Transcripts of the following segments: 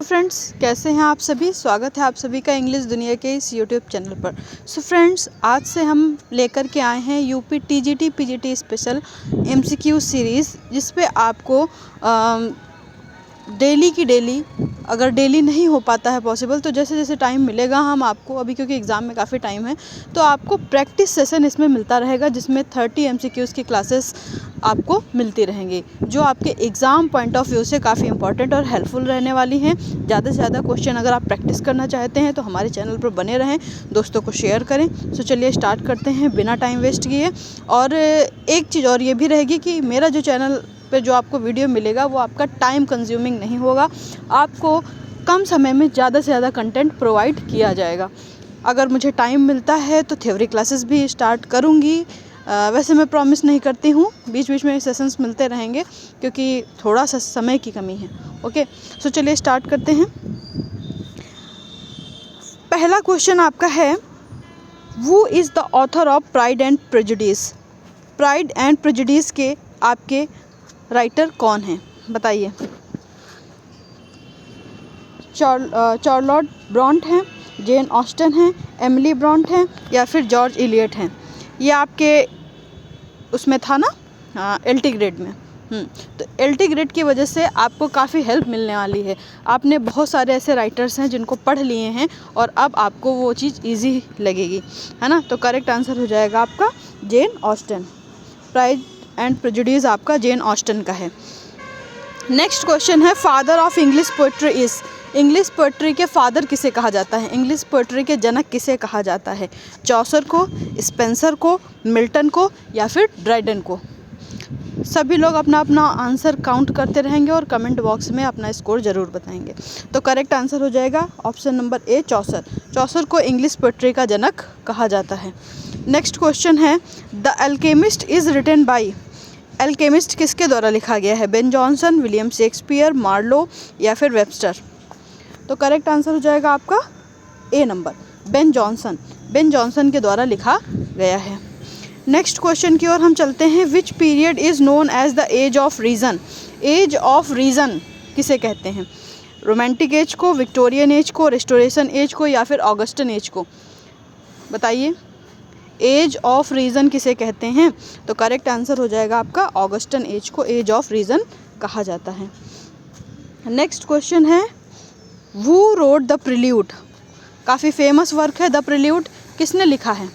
Friends, कैसे हैं आप सभी। स्वागत है आप सभी का इंग्लिश दुनिया के इस यूट्यूब चैनल पर। सो फ्रेंड्स, आज से हम लेकर के आए हैं UP TGT PGT special MCQ series, जिस पे आपको डेली की डेली, अगर डेली नहीं हो पाता है पॉसिबल तो जैसे जैसे टाइम मिलेगा हम आपको, अभी क्योंकि एग्ज़ाम में काफ़ी टाइम है तो आपको प्रैक्टिस सेशन इसमें मिलता रहेगा, जिसमें 30 एमसीक्यूज़ की क्लासेस आपको मिलती रहेंगी, जो आपके एग्ज़ाम पॉइंट ऑफ व्यू से काफ़ी इंपॉर्टेंट और हेल्पफुल रहने वाली हैं। ज़्यादा से ज़्यादा क्वेश्चन अगर आप प्रैक्टिस करना चाहते हैं तो हमारे चैनल पर बने रहें, दोस्तों को शेयर करें। सो चलिए स्टार्ट करते हैं बिना टाइम वेस्ट किए। और एक चीज़ और ये भी रहेगी कि मेरा जो चैनल पे जो आपको वीडियो मिलेगा वो आपका टाइम कंज्यूमिंग नहीं होगा, आपको कम समय में ज़्यादा से ज़्यादा कंटेंट प्रोवाइड किया जाएगा। अगर मुझे टाइम मिलता है तो थ्योरी क्लासेस भी स्टार्ट करूँगी। वैसे मैं प्रॉमिस नहीं करती हूँ, बीच बीच में सेशंस मिलते रहेंगे क्योंकि थोड़ा सा समय की कमी है। ओके, सो चलिए स्टार्ट करते हैं। पहला क्वेश्चन आपका है, who is the author of pride and prejudice. Pride and prejudice के आपके राइटर कौन हैं, बताइए। चार्लोट ब्रॉन्ट हैं, जेन ऑस्टन हैं, एमिली ब्रॉन्ट हैं या फिर जॉर्ज इलियट हैं। ये आपके उसमें था ना, एलटी ग्रेड में। तो एलटी ग्रेड की वजह से आपको काफ़ी हेल्प मिलने वाली है। आपने बहुत सारे ऐसे राइटर्स हैं जिनको पढ़ लिए हैं और अब आपको वो चीज़ इजी लगेगी, है ना। तो करेक्ट आंसर हो जाएगा आपका Jane Austen. Pride and prejudice आपका जेन ऑस्टन का है। नेक्स्ट क्वेश्चन है, father of English poetry is. English poetry के फादर किसे कहा जाता है, इंग्लिश पोएट्री के जनक किसे कहा जाता है। चौसर को, स्पेंसर को, मिल्टन को या फिर ड्राइडन को। सभी लोग अपना अपना आंसर काउंट करते रहेंगे और कमेंट बॉक्स में अपना स्कोर ज़रूर बताएंगे। तो करेक्ट आंसर हो जाएगा ऑप्शन नंबर ए, चौसर। चौसर को इंग्लिश पोएट्री का जनक कहा जाता है। नेक्स्ट क्वेश्चन है, the alchemist is written by. Alchemist किसके द्वारा लिखा गया है, Ben Jonson, William Shakespeare, Marlowe या फिर वेबस्टर। तो करेक्ट आंसर हो जाएगा आपका A number, Ben Jonson. Ben Jonson के द्वारा लिखा गया है। नेक्स्ट क्वेश्चन की ओर हम चलते हैं, which period is known as the age of reason. Age of reason किसे कहते हैं, रोमांटिक एज को, विक्टोरियन एज को, रेस्टोरेशन एज को या फिर ऑगस्टन एज को, बताइए। एज ऑफ रीज़न किसे कहते हैं, तो करेक्ट आंसर हो जाएगा आपका ऑगस्टन एज को एज ऑफ रीज़न कहा जाता है। नेक्स्ट क्वेश्चन है, हु रोट द प्रिल्यूड। काफ़ी फेमस वर्क है द प्रिल्यूड, किसने लिखा है।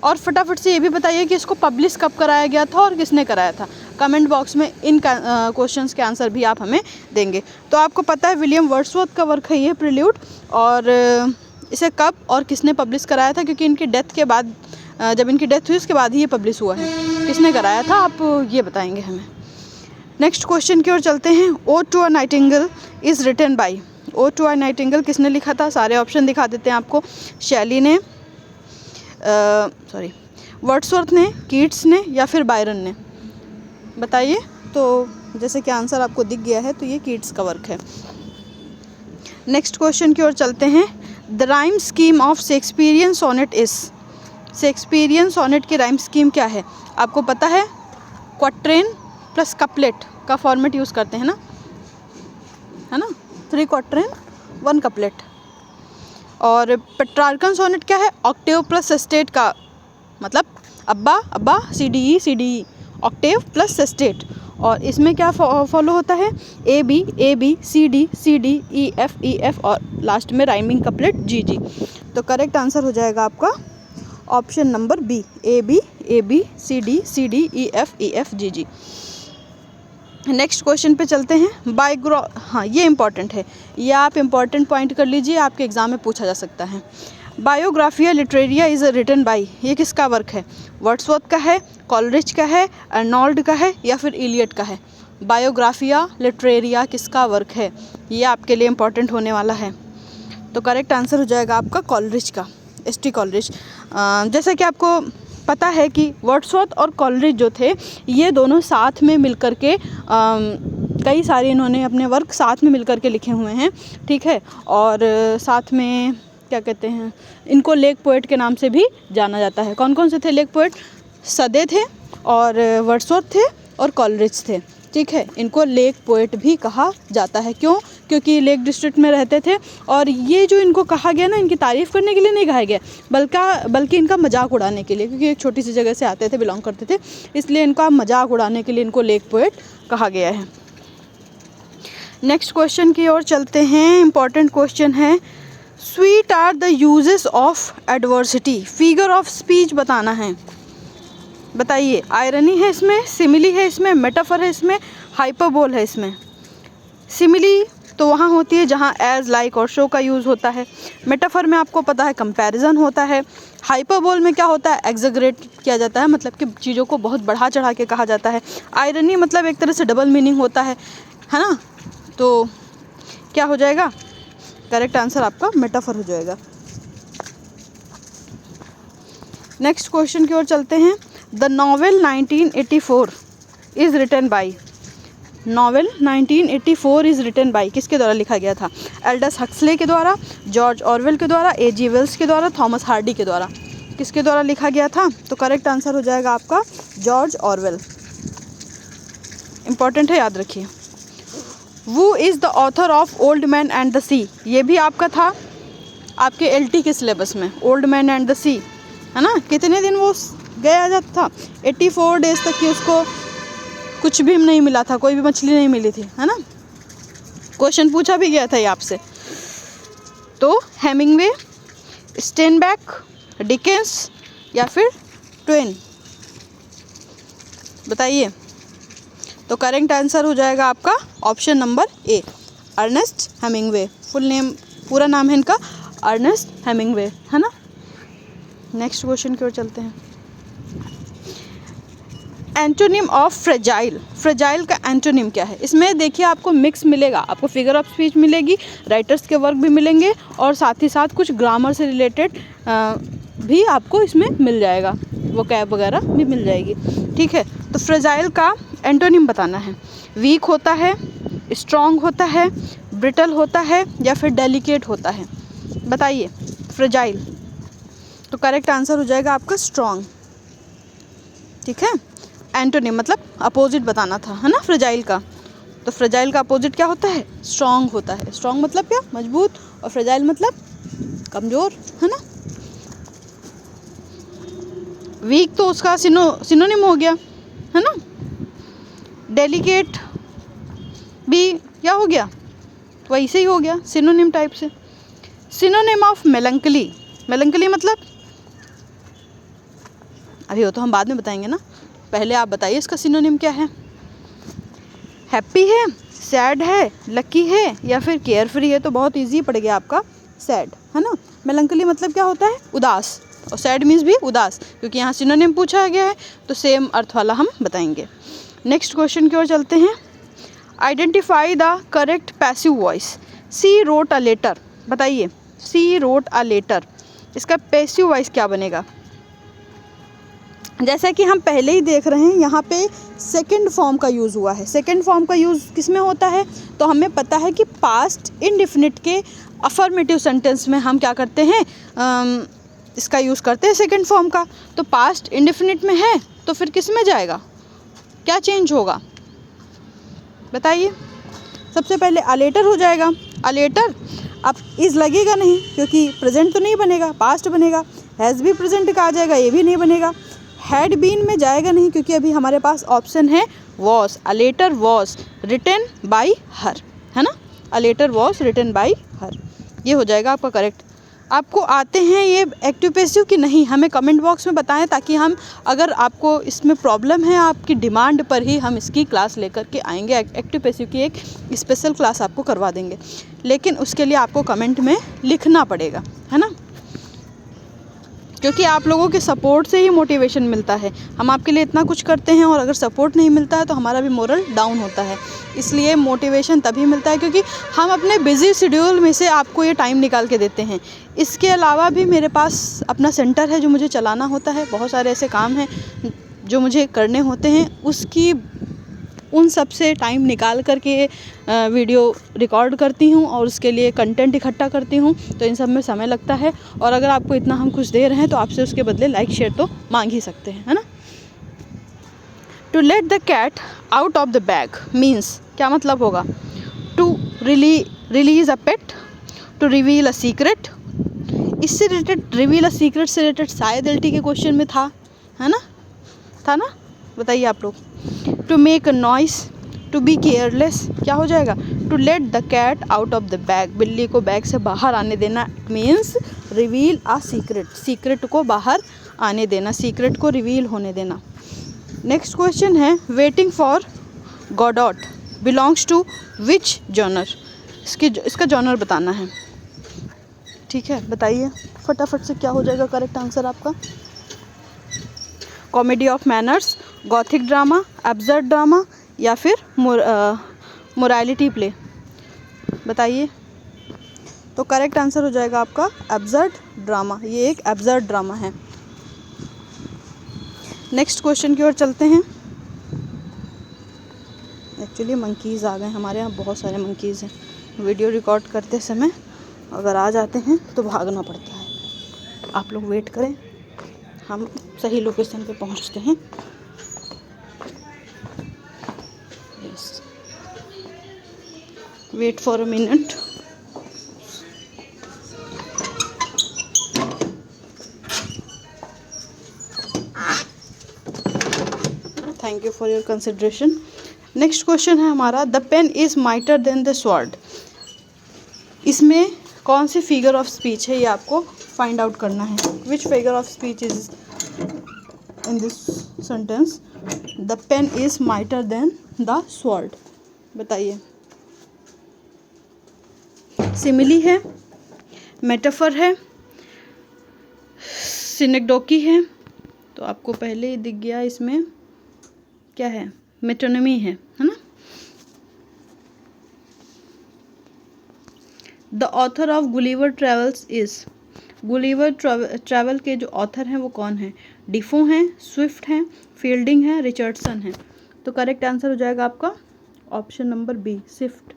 और फटाफट से ये भी बताइए कि इसको पब्लिश कब कराया गया था और किसने कराया था। कमेंट बॉक्स में इन क्वेश्चंस के आंसर भी आप हमें देंगे। तो आपको पता है विलियम वर्ड्सवर्थ का वर्क है ये प्रिल्यूड, और इसे कब और किसने पब्लिश कराया था, क्योंकि इनकी डेथ के बाद, जब इनकी डेथ हुई उसके बाद ही ये पब्लिश हुआ है। किसने कराया था आप ये बताएंगे हमें। नेक्स्ट क्वेश्चन की ओर चलते हैं, ode to a nightingale is written by. Ode to a nightingale किसने लिखा था, सारे ऑप्शन दिखा देते हैं आपको। शैली ने, वर्ड्सवर्थ ने, कीट्स ने या फिर बायरन ने, बताइए। तो जैसे कि आंसर आपको दिख गया है तो ये कीट्स का वर्क है। नेक्स्ट क्वेश्चन की ओर चलते हैं, the rhyme scheme of Shakespearean sonnet is. Shakespearean sonnet की राइम स्कीम क्या है, आपको पता है। क्वाट्रेन प्लस कपलेट का फॉर्मेट यूज़ करते हैं ना, है ना, 3 क्वाट्रेन 1 कपलेट। और पेट्रार्कन सोनेट क्या है, ऑक्टेव प्लस सेस्टेट का, मतलब abba abba C D E, octave plus sestet. और इसमें क्या फॉलो होता है, A B C D E F और लास्ट में राइमिंग कपलेट जी। तो करेक्ट आंसर हो जाएगा आपका option number B, A B C D E F G. Next question पे चलते हैं, हाँ ये इंपॉर्टेंट है, ये आप इंपॉर्टेंट पॉइंट कर लीजिए, आपके एग्जाम में पूछा जा सकता है। Biographia Literaria is written by, ये किसका वर्क है, वर्ड्सवर्थ का है, कॉलरिज का है, अर्नोल्ड का है या फिर इलियट का है। बायोग्राफिया लिटरेरिया किसका वर्क है, ये आपके लिए इंपॉर्टेंट होने वाला है। तो करेक्ट आंसर हो जाएगा आपका कॉलरिज का, एस.टी. कॉलरिज। जैसा कि आपको पता है कि वर्ड्सवर्थ और कॉलरिज जो थे ये दोनों साथ में मिलकर के कई सारे इन्होंने अपने वर्क साथ में मिलकर के लिखे हुए हैं, ठीक है। और साथ में क्या कहते हैं, इनको लेक पोएट के नाम से भी जाना जाता है। कौन कौन से थे लेक पोएट, सदे थे और वर्ड्सवर्थ थे और कॉलरिज थे, ठीक है। इनको लेक पोएट भी कहा जाता है, क्यों, क्योंकि लेक डिस्ट्रिक्ट में रहते थे। और ये जो इनको कहा गया ना, इनकी तारीफ़ करने के लिए नहीं कहा गया, बल्कि इनका मजाक उड़ाने के लिए, क्योंकि एक छोटी सी जगह से आते थे, बिलोंग करते थे, इसलिए इनका मजाक उड़ाने के लिए इनको लेक पोएट कहा गया है। नेक्स्ट क्वेश्चन की ओर चलते हैं। इम्पॉर्टेंट क्वेश्चन है, sweet are the uses of adversity. Figure of speech बताना है, बताइए। आयरनी है इसमें, सिमिली है इसमें, मेटाफर है इसमें, हाइपरबोल है इसमें। सिमिली तो वहाँ होती है जहाँ एज, लाइक और शो का यूज़ होता है। मेटाफर में आपको पता है कंपैरिजन होता है। हाइपरबोल में क्या होता है, एग्जैगरेट किया जाता है, मतलब कि चीज़ों को बहुत बढ़ा चढ़ा के कहा जाता है। आयरनी मतलब एक तरह से डबल मीनिंग होता है ना। तो क्या हो जाएगा, करेक्ट आंसर आपका मेटाफर हो जाएगा। नेक्स्ट क्वेश्चन की ओर चलते हैं। The novel 1984 is written by. Novel 1984 is written by किसके द्वारा लिखा गया था? एल्डस हक्सले के द्वारा, जॉर्ज ऑरवेल के द्वारा, A.G. वेल्स के द्वारा, थॉमस हार्डी के द्वारा। किसके द्वारा लिखा गया था? तो करेक्ट आंसर हो जाएगा आपका जॉर्ज ऑरवेल। इंपॉर्टेंट है, याद रखिए। वो is the author of old man and the sea, ये भी आपका था आपके LT के सिलेबस में। Old man and the sea, है ना। कितने दिन वो गया जाता था? 84 डेज तक कि उसको कुछ भी नहीं मिला था, कोई भी मछली नहीं मिली थी, है ना। क्वेश्चन पूछा भी गया था ये आपसे। तो हेमिंगवे, स्टेनबैक, डिकेंस या फिर ट्वेन, बताइए। तो करेक्ट आंसर हो जाएगा आपका option number A, Ernest Hemingway. Full name, पूरा नाम है इनका अर्नेस्ट हेमिंगवे, है ना। नेक्स्ट क्वेश्चन की ओर चलते हैं। Antonym of fragile. फ्रेजाइल का एंटोनिम क्या है? इसमें देखिए आपको मिक्स मिलेगा, आपको फिगर ऑफ स्पीच मिलेगी, राइटर्स के वर्क भी मिलेंगे और साथ ही साथ कुछ ग्रामर से रिलेटेड भी आपको इसमें मिल जाएगा, वोकैब वगैरह भी मिल जाएगी, ठीक है। तो फ्रेजाइल का एंटोनिम बताना है। वीक होता है, स्ट्रॉन्ग होता है, ब्रिटल होता है या फिर डेलिकेट होता है, बताइए। फ्रेजाइल, तो करेक्ट आंसर हो जाएगा आपका स्ट्रॉन्ग, ठीक है। एंटोनिम मतलब अपोजिट बताना था, है ना, फ्रेजाइल का। तो फ्रेजाइल का अपोजिट क्या होता है? स्ट्रॉन्ग होता है। स्ट्रॉन्ग मतलब क्या? मजबूत, और फ्रेजाइल मतलब कमज़ोर, है ना। वीक तो उसका सिनोनिम हो गया, है ना। डेलिकेट भी क्या हो गया? वैसे ही हो गया, सिनोनिम टाइप से। Synonym of melancholy. मेलंकली मतलब, अभी वो तो हम बाद में बताएंगे ना, पहले आप बताइए इसका सिनोनिम क्या है। हैप्पी है, सैड है, लकी है या फिर केयर फ्री है? तो बहुत इजी पड़ गया आपका सैड, है ना। मेलंकली मतलब क्या होता है? उदास, और सैड मीन्स भी उदास, क्योंकि यहाँ सिनोनिम पूछा गया है तो सेम अर्थ वाला हम बताएंगे। नेक्स्ट क्वेश्चन की ओर चलते हैं। Identify the correct passive voice. She wrote a letter, बताइए। सी रोट अ लेटर, इसका पैसिव वॉइस क्या बनेगा? जैसा कि हम पहले ही देख रहे हैं, यहाँ पे सेकंड फॉर्म का यूज़ हुआ है। सेकंड फॉर्म का यूज़ किस में होता है? तो हमें पता है कि पास्ट इंडेफिनिट के अफर्मेटिव सेंटेंस में हम क्या करते हैं, इसका यूज़ करते हैं सेकंड फॉर्म का। तो पास्ट इंडेफिनिट में है तो फिर किस में जाएगा, क्या चेंज होगा, बताइए। सबसे पहले अलेटर हो जाएगा। अलेटर, अब इज़ लगेगा नहीं क्योंकि प्रेजेंट तो नहीं बनेगा, पास्ट बनेगा। हैज़ भी प्रेजेंट का आ जाएगा, ये भी नहीं बनेगा। हैड बीन में जाएगा नहीं क्योंकि अभी हमारे पास ऑप्शन है was. A letter was written by her, है ना। A letter was written by her, ये हो जाएगा आपका करेक्ट। आपको आते हैं ये एक्टिव पैसिव कि नहीं, हमें कमेंट बॉक्स में बताएं, ताकि हम, अगर आपको इसमें प्रॉब्लम है, आपकी डिमांड पर ही हम इसकी क्लास लेकर के आएंगे। एक्टिव पैसिव की एक स्पेशल क्लास आपको करवा देंगे, लेकिन उसके लिए आपको कमेंट में लिखना पड़ेगा, है ना, क्योंकि आप लोगों के सपोर्ट से ही मोटिवेशन मिलता है। हम आपके लिए इतना कुछ करते हैं और अगर सपोर्ट नहीं मिलता है तो हमारा भी मोरल डाउन होता है। इसलिए मोटिवेशन तभी मिलता है क्योंकि हम अपने बिज़ी शेड्यूल में से आपको ये टाइम निकाल के देते हैं। इसके अलावा भी मेरे पास अपना सेंटर है जो मुझे चलाना होता है, बहुत सारे ऐसे काम हैं जो मुझे करने होते हैं, उन सब से टाइम निकाल कर के वीडियो रिकॉर्ड करती हूँ और उसके लिए कंटेंट इकट्ठा करती हूँ। तो इन सब में समय लगता है, और अगर आपको इतना हम कुछ दे रहे हैं तो आपसे उसके बदले लाइक शेयर तो मांग ही सकते हैं, है ना। To let the cat out of the bag means क्या मतलब होगा? To release a pet, to reveal a secret. इससे रिलेटेड, रिवील अ सीक्रेट से रिलेटेड शायद एलटी के क्वेश्चन में था, है ना, था ना, बताइए आप लोग। To make a noise, to be careless, क्या हो जाएगा, to let the cat out of the bag, बिल्ली को बैग से बाहर आने देना, it means reveal a secret, secret को बाहर आने देना, सीक्रेट को रिवील होने देना। नेक्स्ट क्वेश्चन है, waiting for Godot belongs to which genre, इसका जॉनर बताना है। ठीक है, बताइए फटाफट से क्या हो जाएगा करेक्ट आंसर आपका। Comedy of manners, Gothic drama, absurd drama, या फिर मोरालिटी प्ले, बताइए। तो करेक्ट आंसर हो जाएगा आपका एब्सर्ड ड्रामा, ये एक एब्सर्ड ड्रामा है। नेक्स्ट क्वेश्चन की ओर चलते हैं। एक्चुअली मंकीज़ आ गए हमारे यहाँ, बहुत सारे मंकीज़ हैं, वीडियो रिकॉर्ड करते समय अगर आ जाते हैं तो भागना पड़ता है। आप लोग वेट करें, हम सही लोकेशन पे पहुँचते हैं। Yes, wait for a minute. Thank you for your consideration. Next question है हमारा, the pen is mightier than the sword. इसमें कौन सी फिगर ऑफ स्पीच है, ये आपको फाइंड आउट करना है। Which figure of speech is in this sentence, the pen is mightier than the sword, बताइए। सिमिली है, मेटाफर है, सिनेक्डोकी है, तो आपको पहले ही दिख गया इसमें क्या है, मेटोनमी है ना। The author of Gulliver travels is, Gulliver travel के जो ऑथर हैं वो कौन है, डिफो हैं, स्विफ्ट हैं, फील्डिंग है, रिचर्डसन है। तो करेक्ट आंसर हो जाएगा आपका option number B, Swift.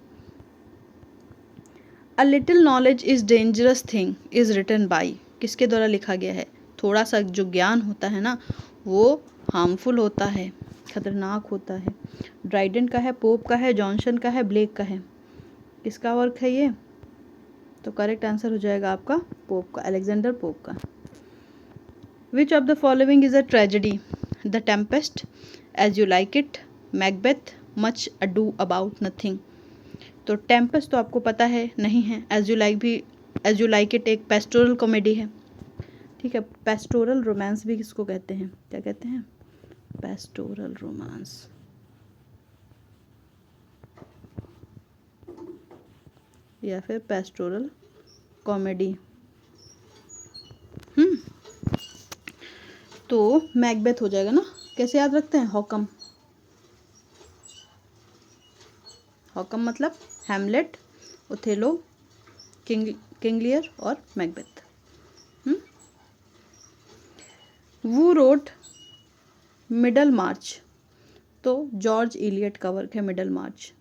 A little knowledge is dangerous thing is written by, किसके द्वारा लिखा गया है। थोड़ा सा जो ज्ञान होता है ना वो हार्मफुल होता है, खतरनाक होता है। ड्राइडेंट का है, पोप का है, जॉनसन का है, ब्लेक का है, किसका वर्क है ये। तो करेक्ट आंसर हो जाएगा आपका पोप का, अलेक्जेंडर पोप का। Which of the following is a tragedy, the Tempest, as you like it, Macbeth, much ado about nothing. तो टेम्पेस्ट तो आपको पता है नहीं है, एज यू लाइक भी, एज यू लाइक इट एक पेस्टोरल कॉमेडी है, ठीक है। पेस्टोरल रोमांस भी किसको कहते हैं, क्या कहते हैं, पेस्टोरल रोमांस। या फिर पेस्टोरल कॉमेडी। तो मैकबेथ हो जाएगा ना, कैसे याद रखते हैं, हॉकम, हॉकम मतलब हैमलेट, ओथेलो, किंग लियर और मैकबेथ। वो रोट मिडल मार्च, तो जॉर्ज इलियट का वर्क है मिडल मार्च।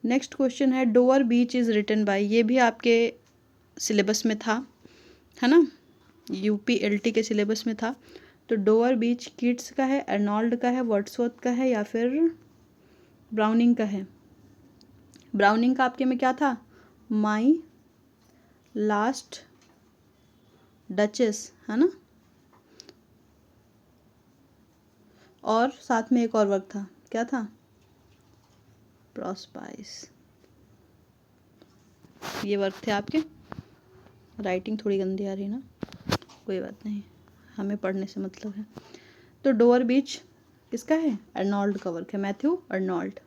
नेक्स्ट क्वेश्चन है, Dover Beach is written by, ये भी आपके सिलेबस में था, है ना, यूपीएलटी के सिलेबस में था। तो डोवर बीच कीट्स का है, अर्नोल्ड का है, वर्ड्सवर्थ का है, या फिर ब्राउनिंग का है। ब्राउनिंग का आपके में क्या था, माई लास्ट डचेस, है ना, और साथ में एक और वर्क था, क्या था, प्रोस्पाइस। ये वर्क थे आपके। राइटिंग थोड़ी गंदी आ रही है ना, कोई बात नहीं, हमें पढ़ने से मतलब है। तो डोवर बीच किसका है, अर्नोल्ड का वर्क है, मैथ्यू अर्नोल्ड।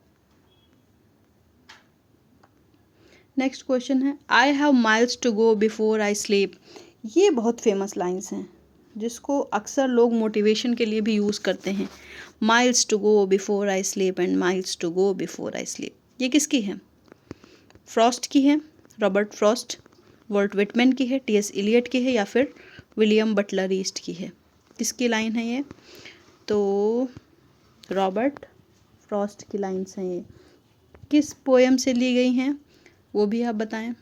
नेक्स्ट क्वेश्चन है, I have miles to go before I sleep. ये बहुत फेमस लाइन्स हैं जिसको अक्सर लोग मोटिवेशन के लिए भी यूज़ करते हैं। Miles to go before I sleep and miles to go before I sleep, ये किसकी है, फ्रॉस्ट की है, रॉबर्ट फ्रॉस्ट, वॉल्ट विटमैन की है, टीएस इलियट की है, या फिर विलियम बटलर ईस्ट की है। किसकी लाइन है ये, तो रॉबर्ट फ्रॉस्ट की लाइन्स हैं ये। किस पोएम से ली गई हैं वो भी आप बताएं।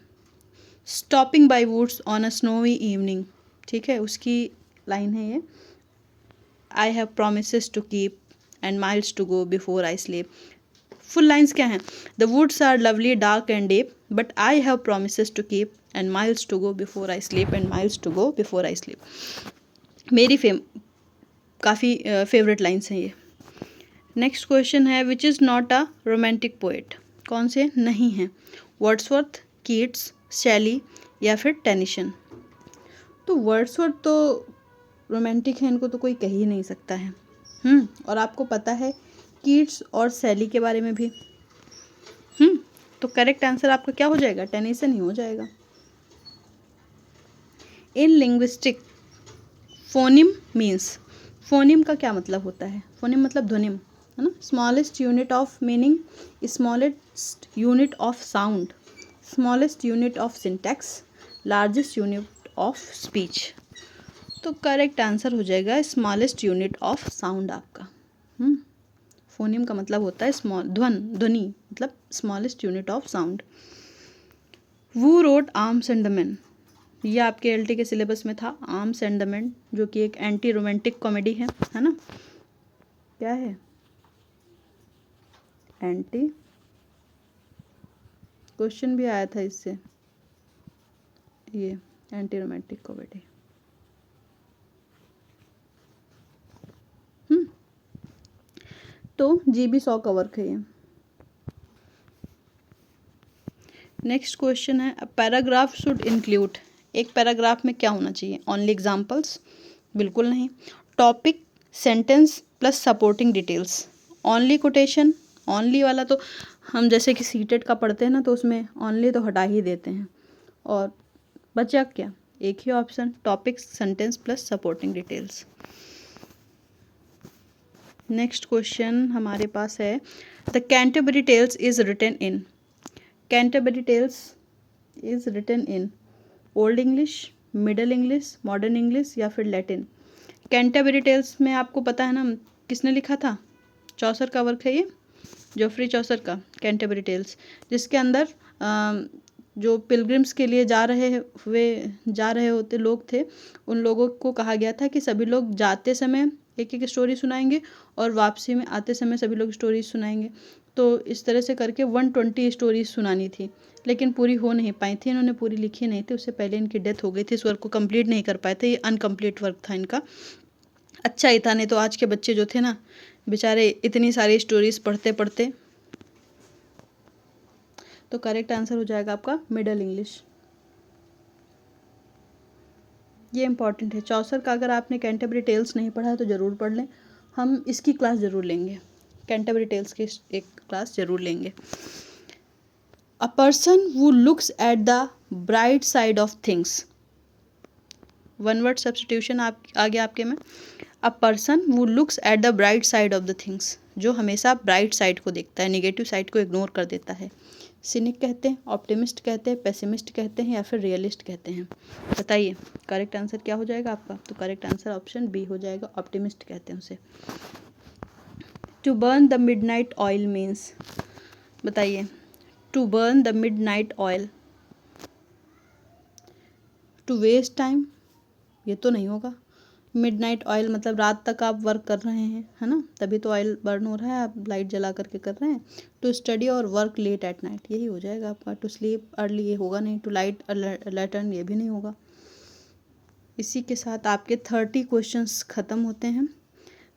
Stopping by woods on a snowy evening, ठीक है, उसकी लाइन है ये। I have promises to keep and miles to go before I sleep, full lines क्या हैं? The woods are lovely dark and deep but I have promises to keep and miles to go before I sleep and miles to go before I sleep. मेरी काफ़ी favourite lines हैं ये। Next question है which is not a romantic poet? कौन से नहीं हैं? Wordsworth, Keats, शैली या फिर टेनिसन? तो वर्ड्सवर्थ तो रोमांटिक है, इनको तो कोई कह ही नहीं सकता है। और आपको पता है कीट्स और शैली के बारे में भी। तो करेक्ट आंसर आपका क्या हो जाएगा? टेनिसन ही हो जाएगा। इन लिंग्विस्टिक फोनिम मीन्स, फोनिम का क्या मतलब होता है? फोनिम मतलब ध्वनिम, है ना। Smallest unit of meaning, smallest unit of sound, smallest unit of syntax, largest unit of speech. तो करेक्ट आंसर हो जाएगा स्मॉलेस्ट यूनिट ऑफ साउंड आपका। फोनिम का मतलब होता है स्मॉल, ध्वनि मतलब smallest unit of sound. Who wrote arms and the man, ये आपके एलटी के सिलेबस में था। आर्म्स एंड द मैन जो कि एक एंटी रोमांटिक कॉमेडी है ना। क्या है? एंटी, क्वेश्चन भी आया था इससे, ये एंटी रोमांटिक कॉमेडी। तो GB 100 का वर्क है ये। नेक्स्ट क्वेश्चन है पैराग्राफ शुड इंक्लूड, एक पैराग्राफ में क्या होना चाहिए? ओनली एग्जाम्पल्स, बिल्कुल नहीं। Topic, sentence plus supporting details, only quotation. Only वाला तो हम जैसे कि सीटेट का पढ़ते हैं ना, तो उसमें ओनली तो हटा ही देते हैं, और बचा क्या? एक ही option, topic, sentence plus supporting details. Next question हमारे पास है the Canterbury tales is written in, Canterbury tales is written in old English, middle English, modern English या फिर लैटिन? कैंटरबरी टेल्स में आपको पता है ना किसने लिखा था? चौसर का वर्क है ये, जोफ्री चौसर का कैंटरबरी टेल्स, जिसके अंदर जो पिलग्रिम्स के लिए जा रहे होते लोग थे, उन लोगों को कहा गया था कि सभी लोग जाते समय एक एक स्टोरी सुनाएंगे और वापसी में आते समय सभी लोग स्टोरीज सुनाएंगे। तो इस तरह से करके 120 स्टोरीज सुनानी थी, लेकिन पूरी हो नहीं पाई थी, इन्होंने पूरी लिखी नहीं थी, उससे पहले इनकी डेथ हो गई थी, इस वर्क को कंप्लीट नहीं कर पाए थे, ये अनकम्प्लीट वर्क था इनका। अच्छा ही था, नहीं तो आज के बच्चे जो थे ना बेचारे इतनी सारी स्टोरीज पढ़ते पढ़ते। तो करेक्ट आंसर हो जाएगा आपका मिडल इंग्लिश। ये इंपॉर्टेंट है चौसर का, अगर आपने कैंटरबरी टेल्स नहीं पढ़ा है तो ज़रूर पढ़ लें, हम इसकी क्लास ज़रूर लेंगे, कैंटरबरी टेल्स की एक क्लास ज़रूर लेंगे। A person who looks at the bright side of things, one word substitution आप आ गया आपके में। A person who looks at the bright side of the things, जो हमेशा ब्राइट साइड को देखता है, नेगेटिव साइड को इग्नोर कर देता है। सिनिक कहते हैं, ऑप्टिमिस्ट कहते हैं, पेसिमिस्ट कहते हैं या फिर रियलिस्ट कहते हैं? बताइए करेक्ट आंसर क्या हो जाएगा आपका? तो करेक्ट आंसर ऑप्शन बी हो जाएगा, ऑप्टिमिस्ट कहते हैं उसे। To burn the midnight oil means, बताइए to burn the midnight oil, to waste time, ये तो नहीं होगा। मिडनाइट ऑयल मतलब रात तक आप वर्क कर रहे हैं, है ना, तभी तो ऑयल बर्न हो रहा है, आप लाइट जला करके कर रहे हैं। टू स्टडी और वर्क लेट एट नाइट, यही हो जाएगा आपका। टू स्लीप अर्ली, ये होगा नहीं। टू लाइट लैटर्न, ये भी नहीं होगा। इसी के साथ आपके 30 क्वेश्चंस ख़त्म होते हैं।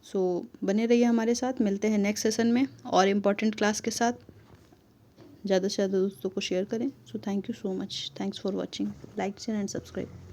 सो बने रहिए हमारे साथ, मिलते हैं नेक्स्ट सेशन में और इम्पॉर्टेंट क्लास के साथ। ज़्यादा से ज़्यादा दोस्तों को शेयर करें। So thank you so much, thanks for watching, like share and subscribe.